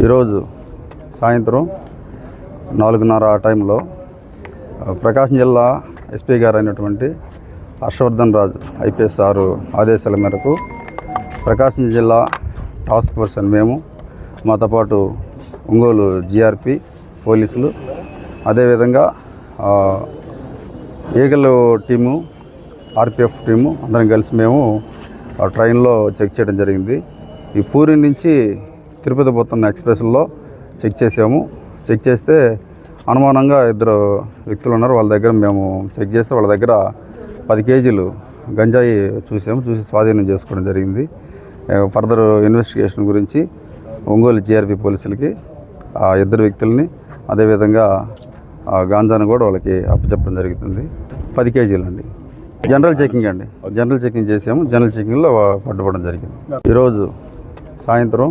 ఈరోజు సాయంత్రం 4:30 ఆ టైంలో ప్రకాశం జిల్లా ఎస్పీ గారు అయినటువంటి హర్షవర్ధన్ రాజు ఐపీఎస్ సారు ఆదేశాల మేరకు ప్రకాశం జిల్లా టాస్క్ ఫోర్స్ అని మేము, మాతో పాటు ఒంగోలు జీఆర్పీ పోలీసులు, అదేవిధంగా ఈగల్ టీము, ఆర్పిఎఫ్ టీము అందరం కలిసి మేము ట్రైన్లో చెక్ చేయడం జరిగింది. ఈ పూరి నుంచి తిరుపతి పోతున్న ఎక్స్ప్రెస్లో చెక్ చేసాము. చెక్ చేస్తే అనుమానంగా 2 వ్యక్తులు ఉన్నారు. వాళ్ళ దగ్గర మేము చెక్ చేస్తే వాళ్ళ దగ్గర 10 కేజీలు గంజాయి చూసి స్వాధీనం చేసుకోవడం జరిగింది. ఫర్దర్ ఇన్వెస్టిగేషన్ గురించి ఒంగోలు జీఆర్పీ పోలీసులకి ఆ 2 వ్యక్తులని, అదేవిధంగా గాంజాను కూడా వాళ్ళకి అప్పచెప్పడం జరుగుతుంది. 10 కేజీలు అండి. జనరల్ చెకింగ్ అండి. జనరల్ చెకింగ్ చేసాము. జనరల్ చెకింగ్లో పట్టుబడడం జరిగింది. ఈరోజు సాయంత్రం